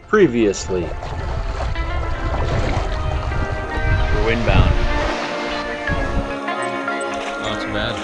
Previously. We're windbound. Not too bad.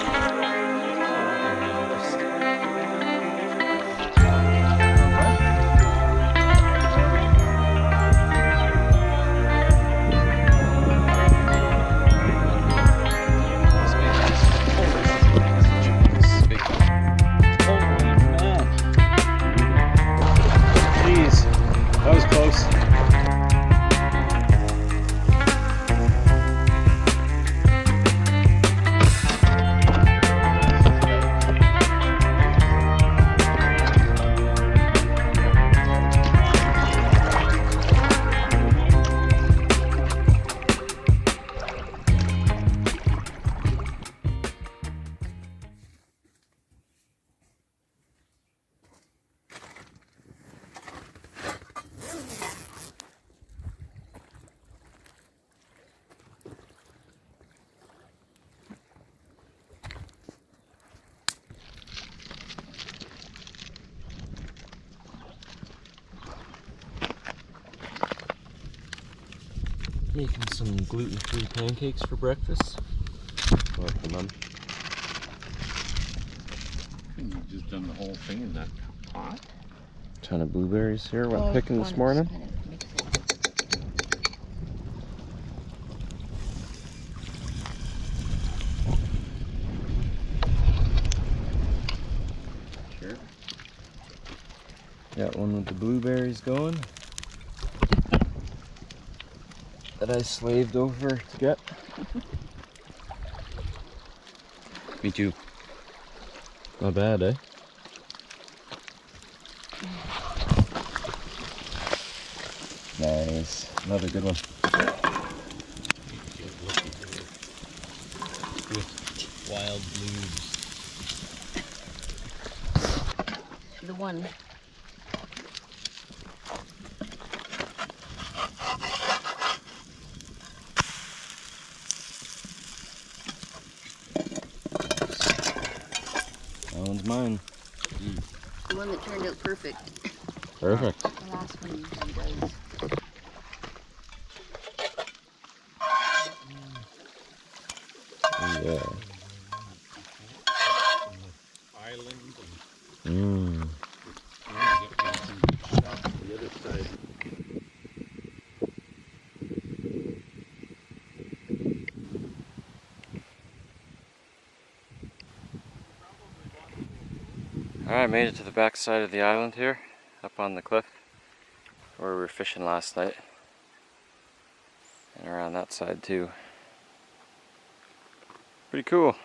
That was close. Making some gluten-free pancakes for breakfast. Welcome, Mum. You've just done the whole thing in that pot? Ton of blueberries here. Went picking this morning. Sure. Got one with the blueberries going that I slaved over to get. Me too. Not bad, eh? Nice. Another good one. With wild blues. The one. That one's mine. The one that turned out perfect. Perfect. The last one usually does. Yeah. Island Mmm. the other side. Alright, made it to the back side of the island here, up on the cliff where we were fishing last night. And around that side too. Pretty cool.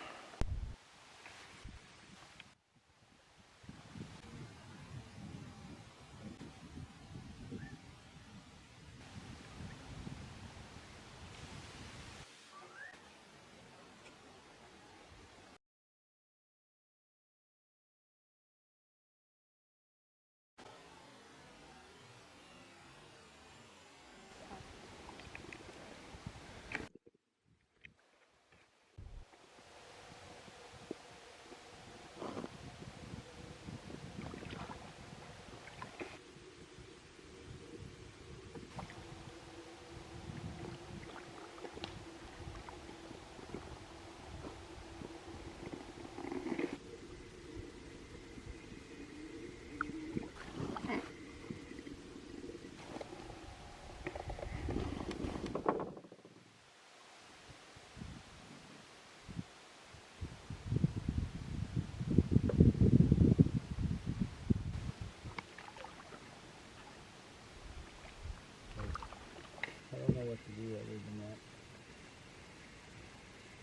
I don't know what to do other than that.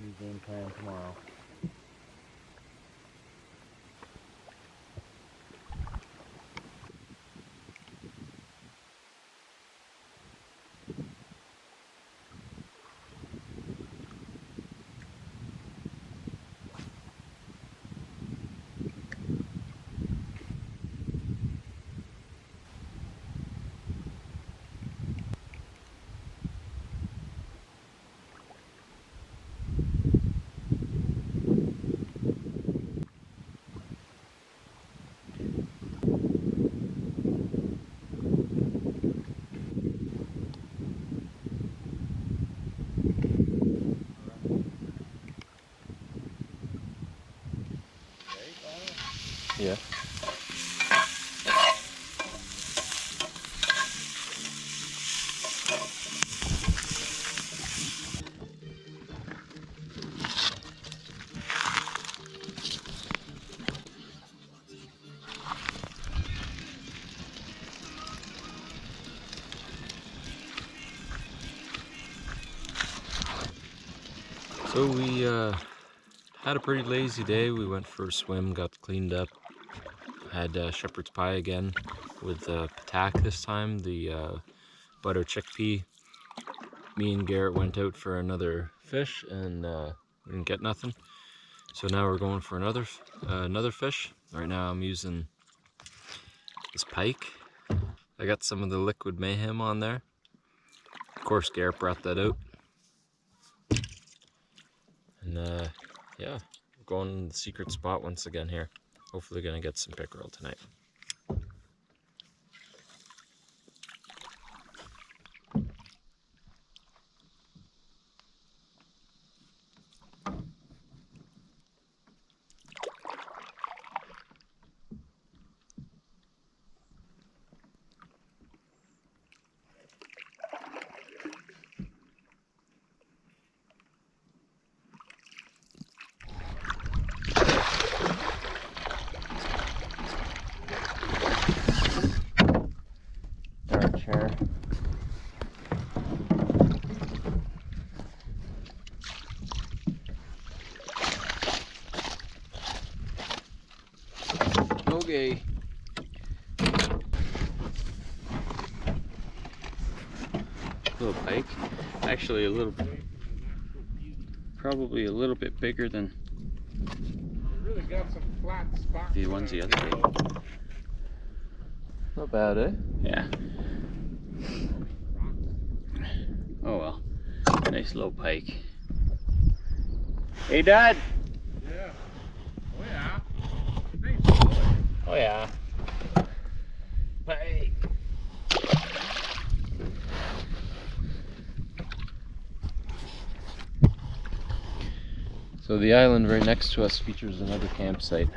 New game plan tomorrow. So we had a pretty lazy day. We went for a swim, got cleaned up, had shepherd's pie again with patak this time, the butter chickpea. Me and Garrett went out for another fish and we didn't get nothing. So now we're going for another fish. Right now I'm using this pike. I got some of the liquid mayhem on there. Of course Garrett brought that out. And yeah, we're going to the secret spot once again here. Hopefully gonna get some pickerel tonight. Chair. Okay. Little pike. Actually probably a little bit bigger than Really got some flat spots. the ones the other day. Not bad, eh? Yeah. Oh well. Nice little pike. Hey, Dad! Yeah. Oh yeah. Nice boy. Oh yeah. Pike! So the island right next to us features another campsite.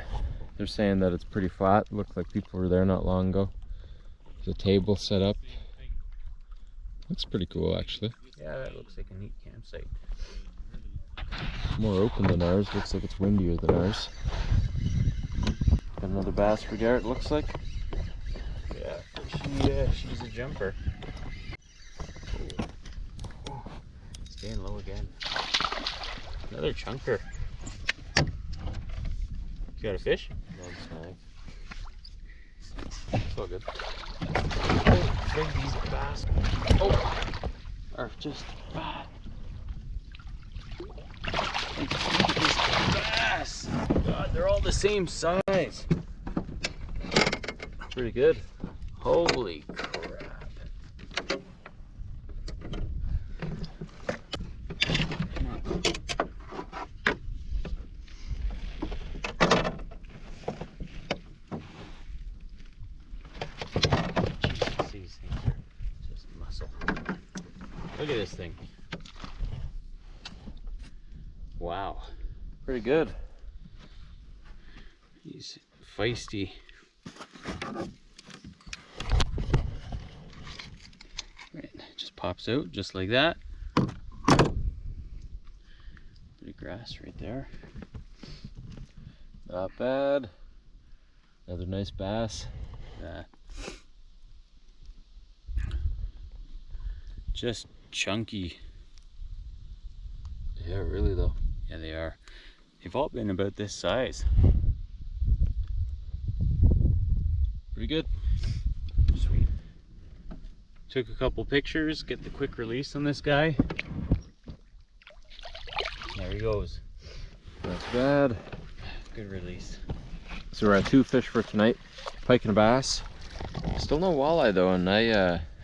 They're saying that it's pretty flat. Looked like people were there not long ago. There's a table set up. Looks pretty cool actually. Yeah, that looks like a neat campsite. More open than ours. Looks like it's windier than ours. Got another bass for Garrett, looks like. Yeah, she's a jumper. Ooh. Staying low again. Another chunker. You got a fish? No, it's all good. Oh, big these bass. Oh, are just fat. Like, look at this bass. God, they're all the same size. Pretty good. Holy crap. Come on. Jesus, these things are just muscle. Look at this thing. Wow. Pretty good. He's feisty. Right, just pops out just like that. Bit of grass right there. Not bad. Another nice bass. Just chunky. Yeah, really though. Yeah, they are. They've all been about this size. Pretty good. Sweet. Took a couple pictures, get the quick release on this guy. There he goes. Not bad. Good release. So we're at 2 fish for tonight. Pike and a bass. Still no walleye though, and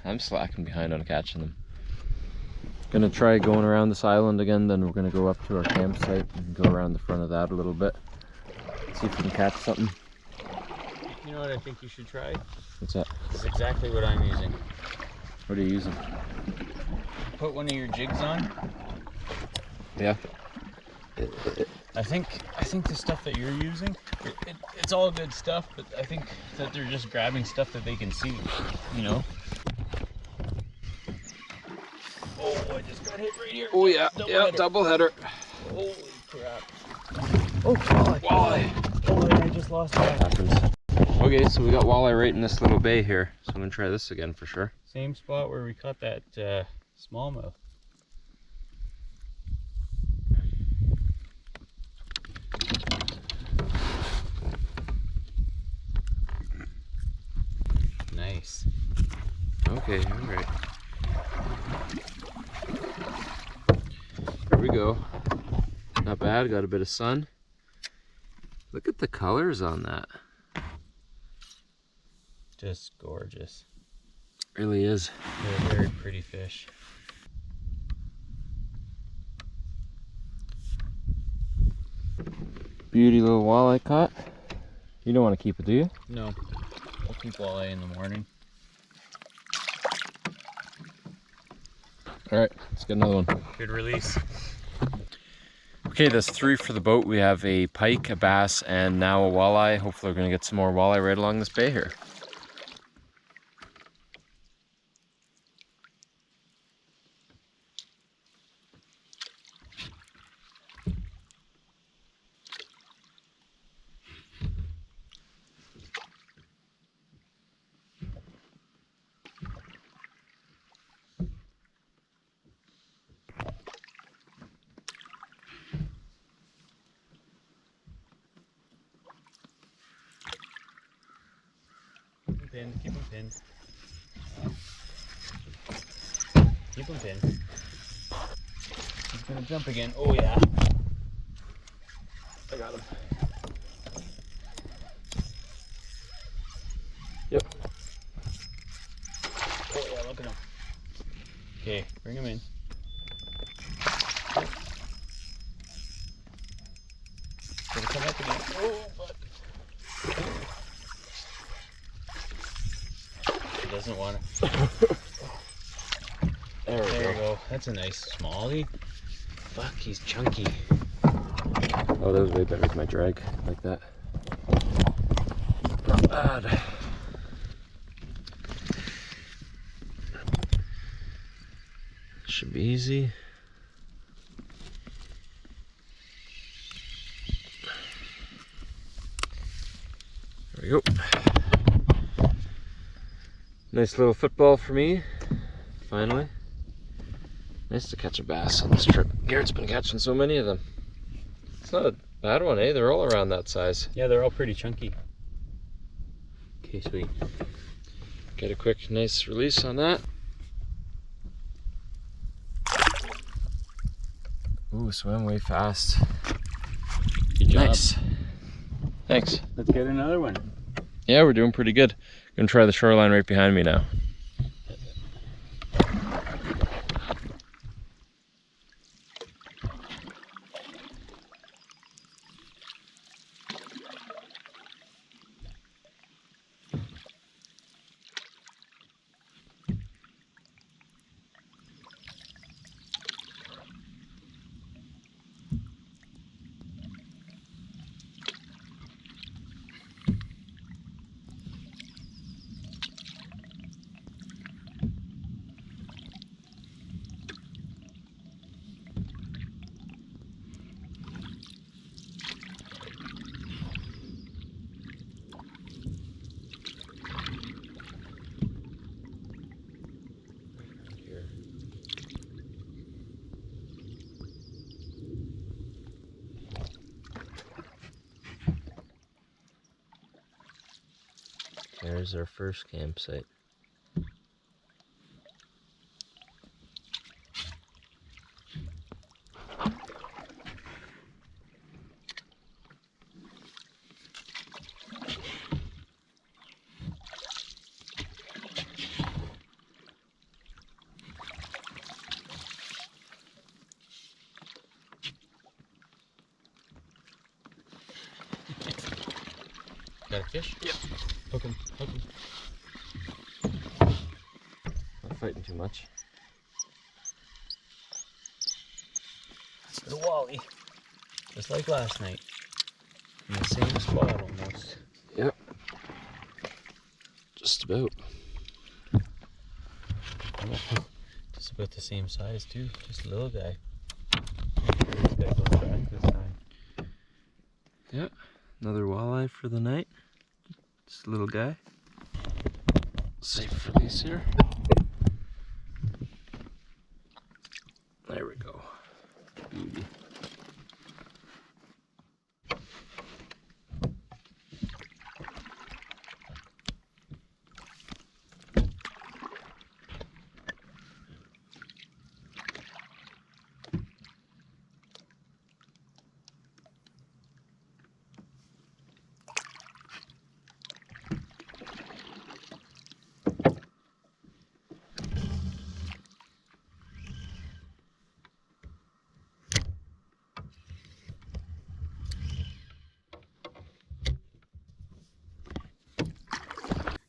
I'm slacking behind on catching them. Gonna try going around this island again, then we're gonna go up to our campsite and go around the front of that a little bit. See if we can catch something. You know what I think you should try? What's that? This is exactly what I'm using. What are you using? Put one of your jigs on. Yeah. I think the stuff that you're using, it's all good stuff, but I think that they're just grabbing stuff that they can see, you know? Oh, I just got hit right here. Oh yeah, double header. Holy crap. Oh, walleye. Walleye, I just lost that. Happens. Okay, so we got walleye right in this little bay here, so I'm gonna try this again for sure. Same spot where we caught that smallmouth. Okay, all right. There we go. Not bad, got a bit of sun. Look at the colors on that. Just gorgeous. Really is. They're very pretty fish. Beauty little walleye caught. You don't want to keep it, do you? No, I'll keep walleye in the morning. All right, let's get another one. Good release. Okay, that's 3 for the boat. We have a pike, a bass, and now a walleye. Hopefully we're gonna get some more walleye right along this bay here. Pinned, keep them pinned. Keep them pinned. He's gonna jump again. Oh yeah. I got him. Yep. Oh yeah, look at him. Okay, bring him in. Gonna come up again. Oh, fuck. He doesn't want to. There we There go. you go. That's a nice smallie. Fuck, he's chunky. Oh, that was way better with my drag like that. Not bad. Should be easy. There we go. Nice little football for me, finally. Nice to catch a bass on this trip. Garrett's been catching so many of them. It's not a bad one, eh? They're all around that size. Yeah, they're all pretty chunky. Okay, sweet. Get a quick, nice release on that. Ooh, swam way fast. Good job. Nice. Thanks. Let's get another one. Yeah, we're doing pretty good. Gonna try the shoreline right behind me now. There's our first campsite. Got a fish? Yep. Hook him, hook him. Not fighting too much. The wally. Just like last night. In the same spot almost. Yep. Just about. Just about the same size too. Just a little guy. This guy goes back this time. Yep. Another walleye for the night. Just a little guy. Safe release here. There we go. Beauty.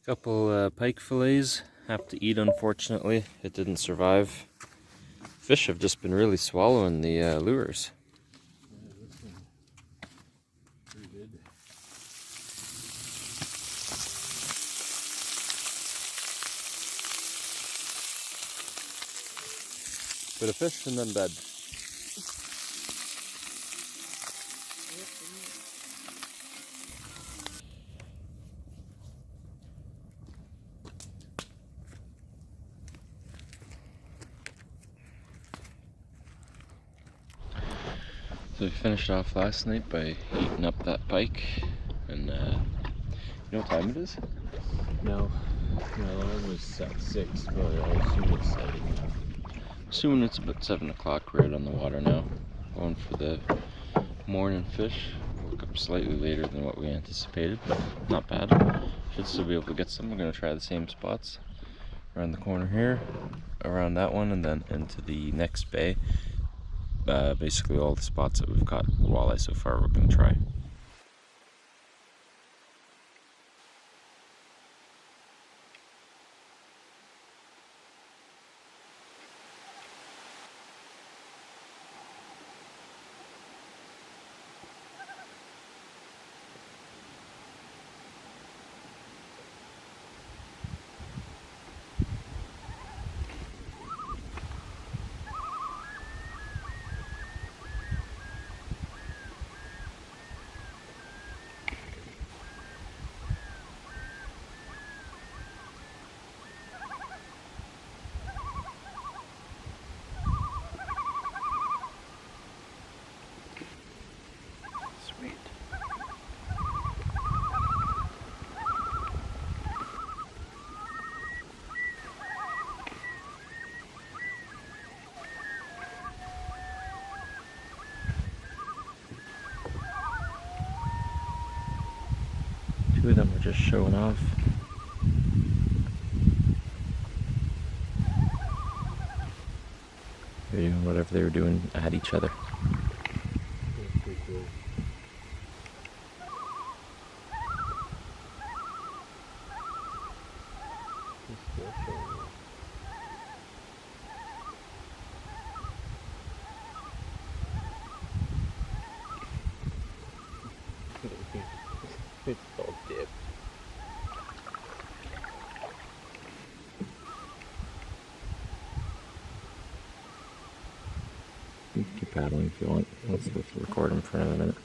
Couple pike fillets. Have to eat, unfortunately. It didn't survive. Fish have just been really swallowing the lures. Pretty good. Bit of fish and then bed. So we finished off last night by eating up that pike, and you know what time it is? No, my alarm was set 6, but I assume it's 7 now. Assuming it's about 7 o'clock, we're out on the water now, going for the morning fish. Woke up slightly later than what we anticipated, but not bad. Should still be able to get some. We're going to try the same spots around the corner here, around that one, and then into the next bay. Basically all the spots that we've caught walleye so far we're going to try. Sweet. Two of them were just showing off. They're doing whatever they were doing at each other. Pretty cool. It's all dip. You can keep paddling if you want. Let's go to recording for another minute.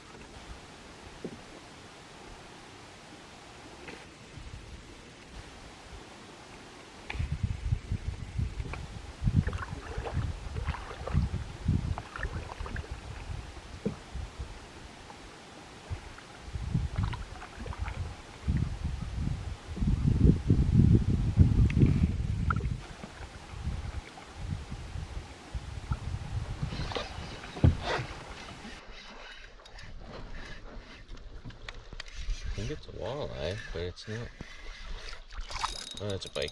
I think it's a walleye, but it's not. Oh, that's a pike.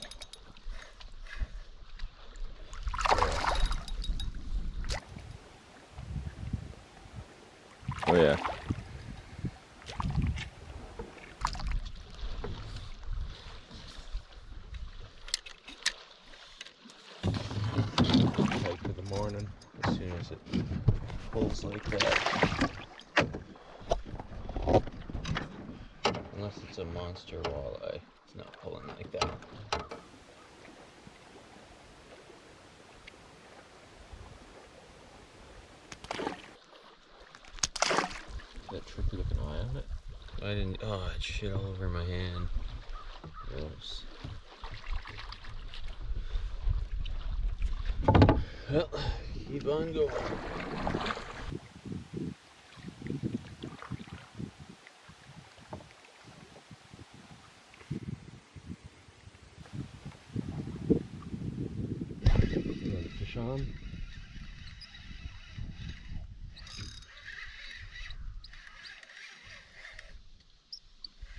Oh yeah. Pike in the morning, as soon as it pulls like that. Unless it's a monster walleye, it's not pulling like that. That tricky looking eye on it. I didn't. Oh, it shit all over my hand. Gross. Well, keep on going. Another fish on.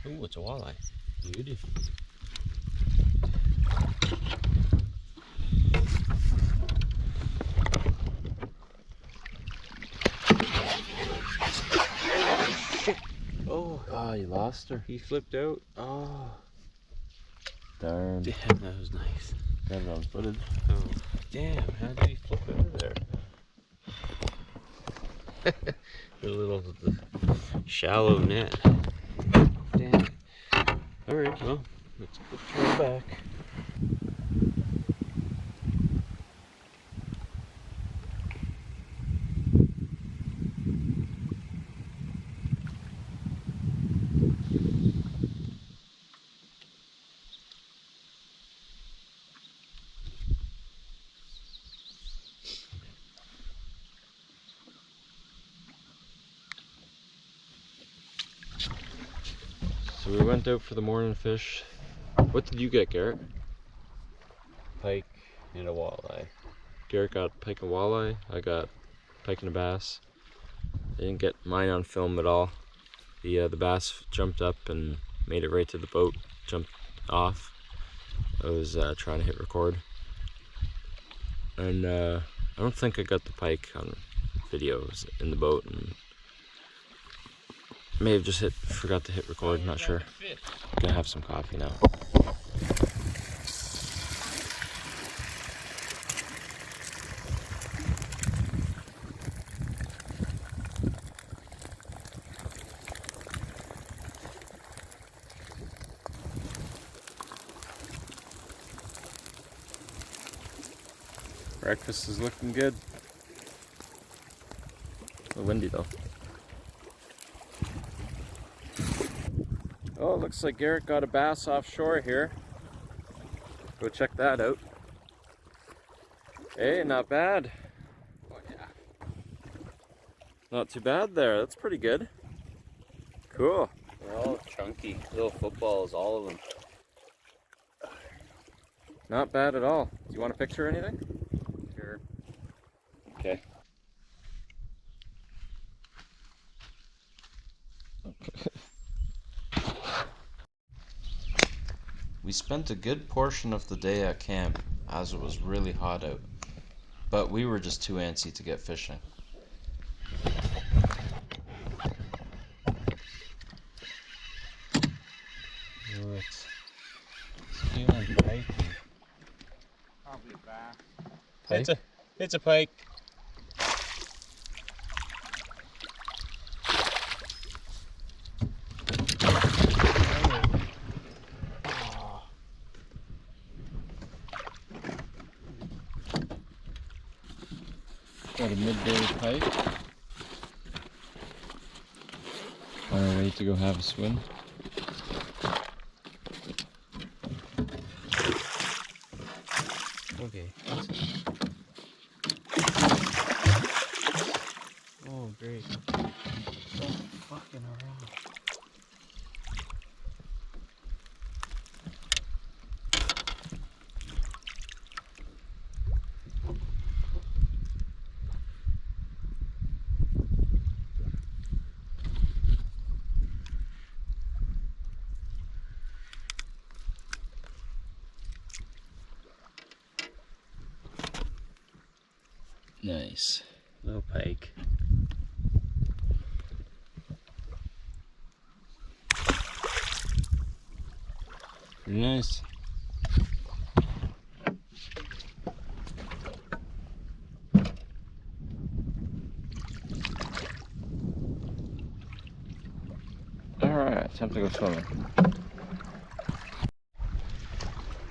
Ooh, it's a walleye. Beauty. Oh, Oh, you lost her. he flipped out. Oh. Darn. Damn, that was nice. Got it on footage. Oh, damn, how did he flip out of there? A little shallow net. Damn. Alright, well, let's turn back. So we went out for the morning fish. What did you get, Garrett? Pike and a walleye. Garrett got pike and walleye. I got pike and a bass. I didn't get mine on film at all. The bass jumped up and made it right to the boat, jumped off. I was trying to hit record. And I don't think I got the pike on video. It was in the boat and may have just forgot to hit record, not sure. Gonna have some coffee now. Breakfast is looking good. A little windy though. Oh, it looks like Garrett got a bass offshore here. Go check that out. Hey, not bad. Oh, yeah. Not too bad there. That's pretty good. Cool. They're all chunky. Little footballs, all of them. Not bad at all. Do you want a picture or anything? Sure. Okay. We spent a good portion of the day at camp as it was really hot out, but we were just too antsy to get fishing. Oh, it's feeling pikey. Probably a bass. Pike? It's a pike. Got a midday pike. On our way to go have a swim. Okay. Oh, great. Stop fucking around. Nice. Little pike. Pretty nice. Alright, time to go swimming.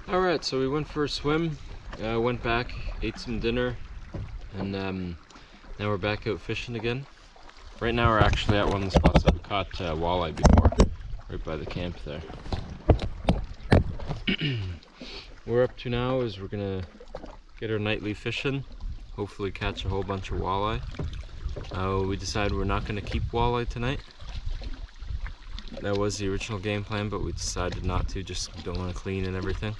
Alright, so we went for a swim, went back, ate some dinner, and now we're back out fishing again. Right now we're actually at one of the spots that caught walleye before, right by the camp there. What we're up to now is we're gonna get our nightly fishing, hopefully catch a whole bunch of walleye. We decided we're not gonna keep walleye tonight. That was the original game plan, but we decided not to, just don't want to clean and everything.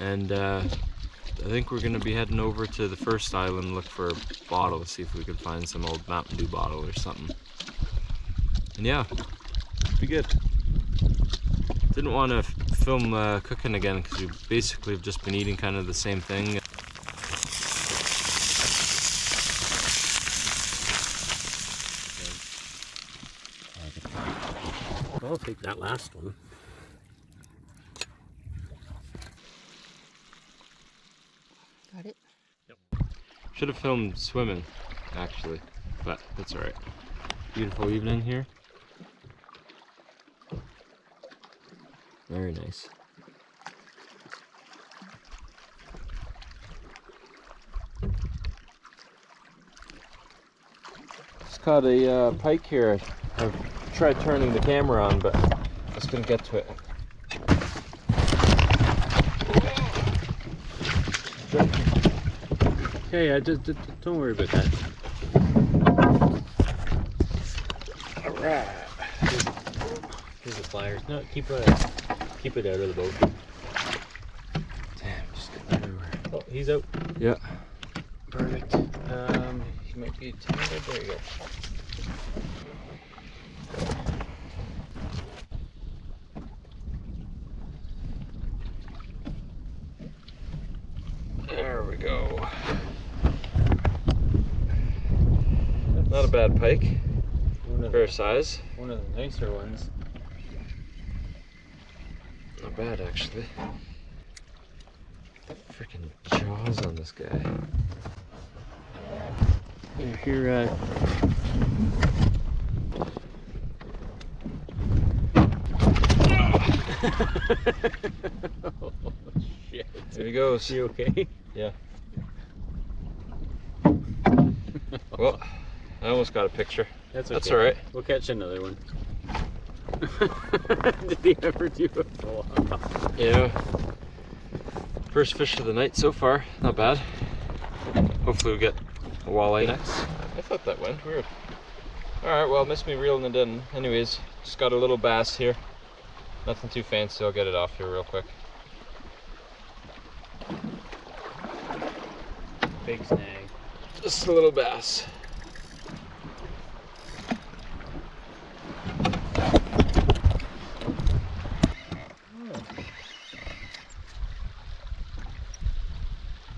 And I think we're gonna be heading over to the first island and look for a bottle to see if we can find some old Mountain Dew bottle or something. And yeah, be good. Didn't want to film cooking again because we basically have just been eating kind of the same thing. I'll take that last one. Should have filmed swimming, actually, but that's all right. Beautiful evening here. Very nice. Just caught a pike here. I've tried turning the camera on, but I just couldn't get to it. Okay, just don't worry about that. Alright. Here's the pliers. No, keep it out of the boat. Damn, just got everywhere. Oh, he's out. Yeah. Perfect. He might be tangled. There you go. There we go. Not a bad pike. Fair size. One of the nicer ones. Not bad, actually. Freaking jaws on this guy. Here, oh, shit. There he goes. You okay? Yeah. Well, I almost got a picture. That's okay. That's all right. We'll catch another one. Did he ever do a full off? Yeah. First fish of the night so far. Not bad. Hopefully we get a walleye next. I thought that went weird. Alright, well, missed me reeling it in. Anyways, just got a little bass here. Nothing too fancy. I'll get it off here real quick. Big snag. Just a little bass.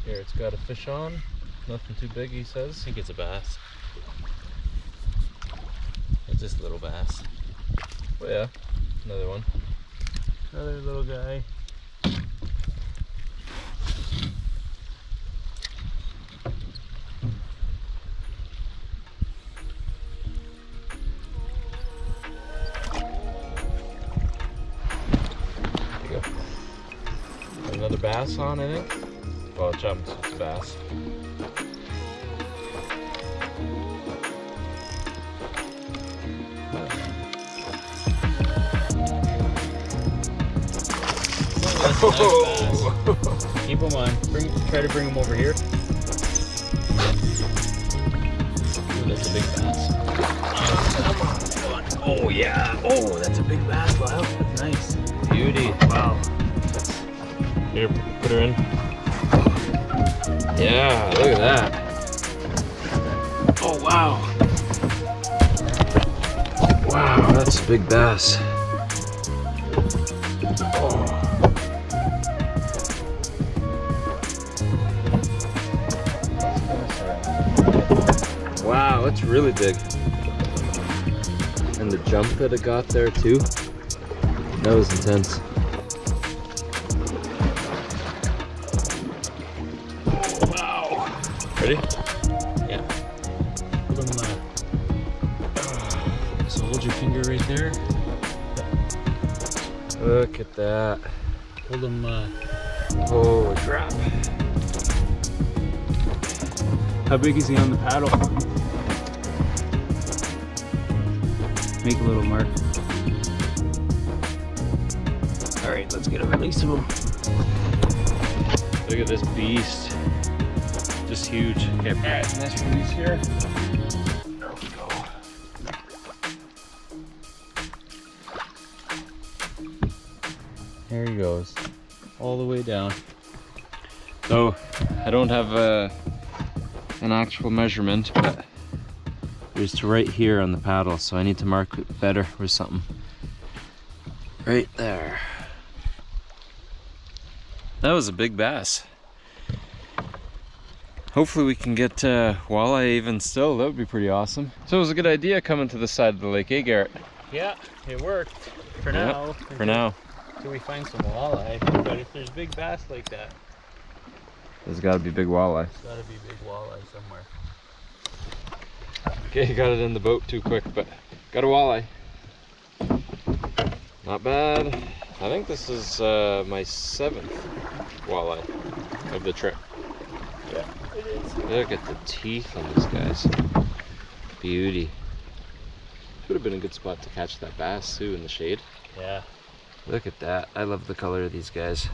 Here, it's got a fish on. Nothing too big, he says. I think it's a bass. It's just a little bass. Oh yeah, another one. Another little guy. There you go. Another bass on, I think. Well, it jumps, it's a bass. Nice. Keep them on. Try to bring them over here. Ooh, that's a big bass. Come on. Oh yeah. Oh, that's a big bass, Lyle. That's nice. Beauty. Wow. Here, put her in. Yeah, look at that. Oh wow. Wow, that's a big bass. Oh. Wow, that's really big. And the jump that it got there too. That was intense. Wow. Ready? Yeah. Hold them, so hold your finger right there. Look at that. Hold them. Holy crap. How big is he on the paddle? Make a little mark. All right, let's get a release of him. Look at this beast. Just huge. Okay, All right, nice release here. there we go. There he goes, all the way down. So, I don't have an actual measurement, but there's right here on the paddle, so I need to mark it better with something. Right there. That was a big bass. Hopefully we can get walleye even still. That would be pretty awesome. So it was a good idea coming to the side of the lake, eh, Garrett? Yeah, it worked for Yeah, now. For now. Until we find some walleye. But if there's big bass like that, There's gotta be big walleye. There's gotta be big walleye somewhere. Okay, got it in the boat too quick, but got a walleye. Not bad. I think this is my 7th walleye of the trip. Yeah, it is. Look at the teeth on these guys. Beauty. Would have been a good spot to catch that bass too in the shade. Yeah. Look at that. I love the color of these guys.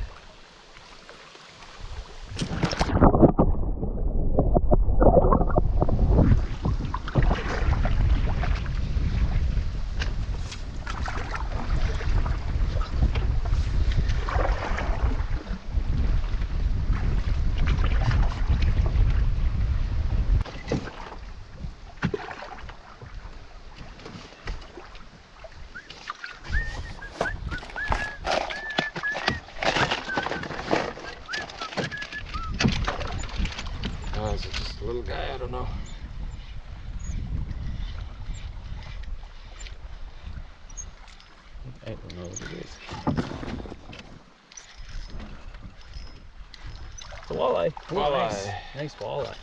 Oh, is it just a little guy? I don't know. I don't know what it is. It's a walleye. Oh, Walleye. Nice walleye.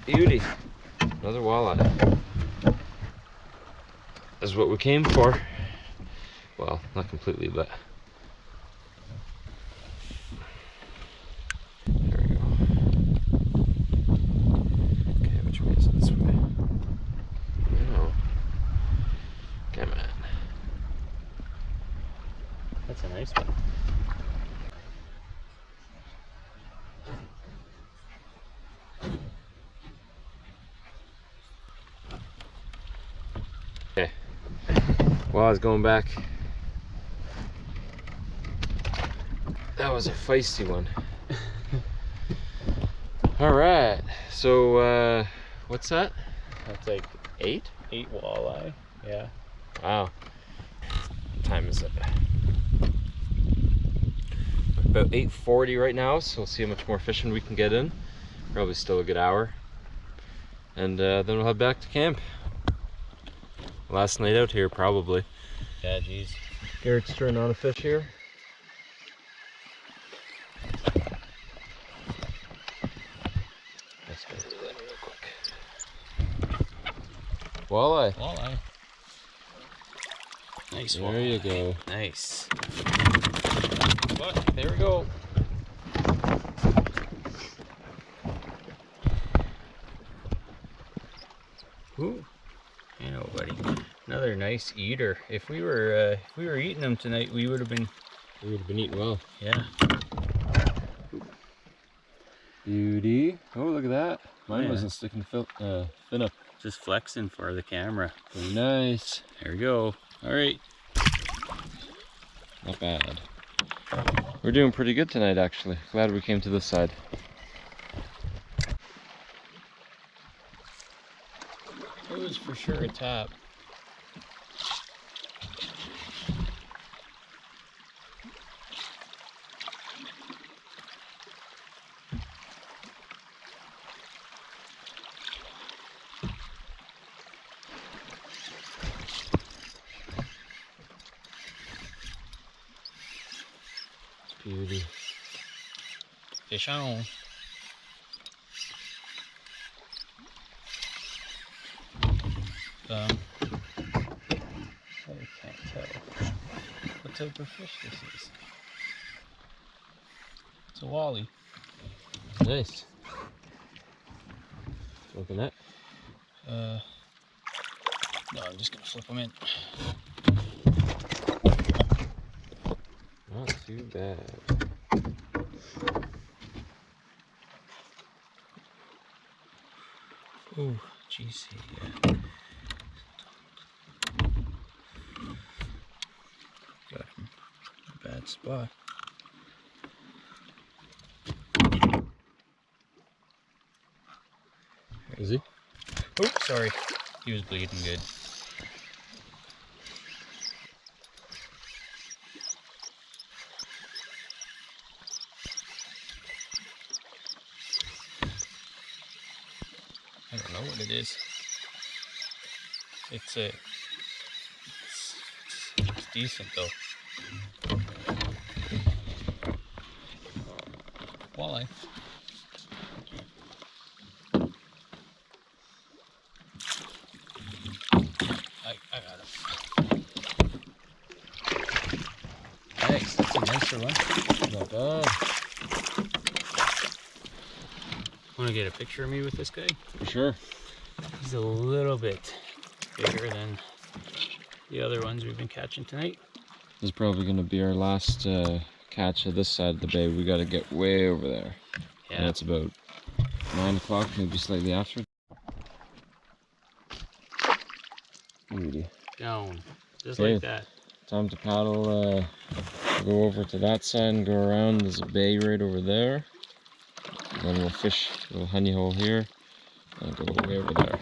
Beauty. Another walleye. That's what we came for. Well, not completely, but there we go. Okay, which way is it? This way? No. Come on. That's a nice one. Okay. Well, I was going back. That was a feisty one. All right. So, what's that? That's like 8 walleye. Yeah. Wow. What time is it? About 8:40 right now, so we'll see how much more fishing we can get in. Probably still a good hour. And then we'll head back to camp. Last night out here, probably. Yeah, geez. Garrett's trying on a fish here. Let's go do that real quick. Walleye. Walleye. Nice There walleye. you go. Nice. But there we go. Ooh. You know, buddy. Another nice eater. If we were eating them tonight, we would have been. We would have been eating well. Yeah. Beauty. Oh, look at that. Mine Yeah. wasn't sticking fin up. Just flexing for the camera. Very nice. There we go. All right. Not bad. We're doing pretty good tonight, actually. Glad we came to this side. It was for sure a tap. Beauty. Fish on. I can't tell what type of fish this is. It's a wally. Nice. Open that. No, I'm just gonna flip them in. Not too bad. Ooh, juicy. Yeah. Got him. A bad spot. Is he? Oh, sorry. He was bleeding good. I don't know what it is. It's decent though. walleye. I got it. Nice, that's a nicer one. Not bad. Want to get a picture of me with this guy? For sure. He's a little bit bigger than the other ones we've been catching tonight. This is probably going to be our last catch of this side of the bay. We got to get way over there. Yeah. And it's about 9 o'clock, maybe slightly after. Beauty. Down. Just Okay. like that. Time to paddle, go over to that side and go around. There's a bay right over there. And then we'll fish a little honey hole here and go way over there.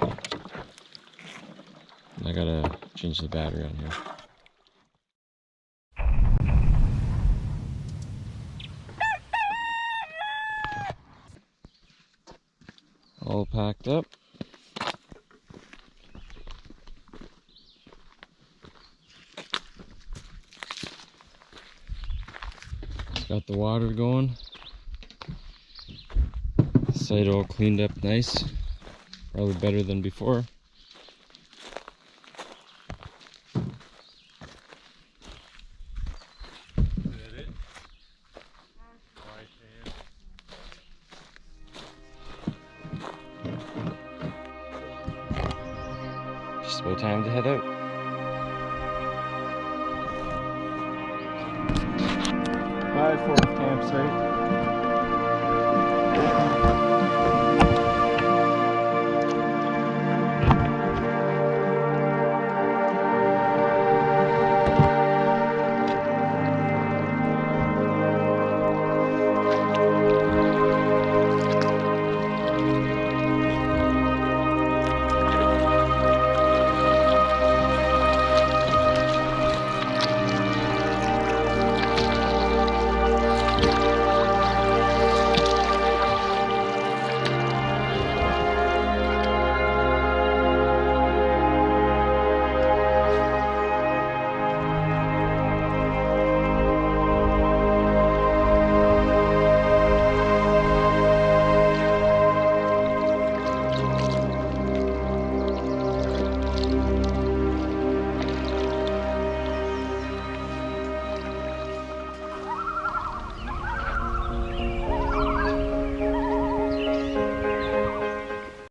And I gotta change the battery on here. All packed up. Got the water going. Site all cleaned up nice. Probably better than before. Just about time to head out. 5 4th campsite.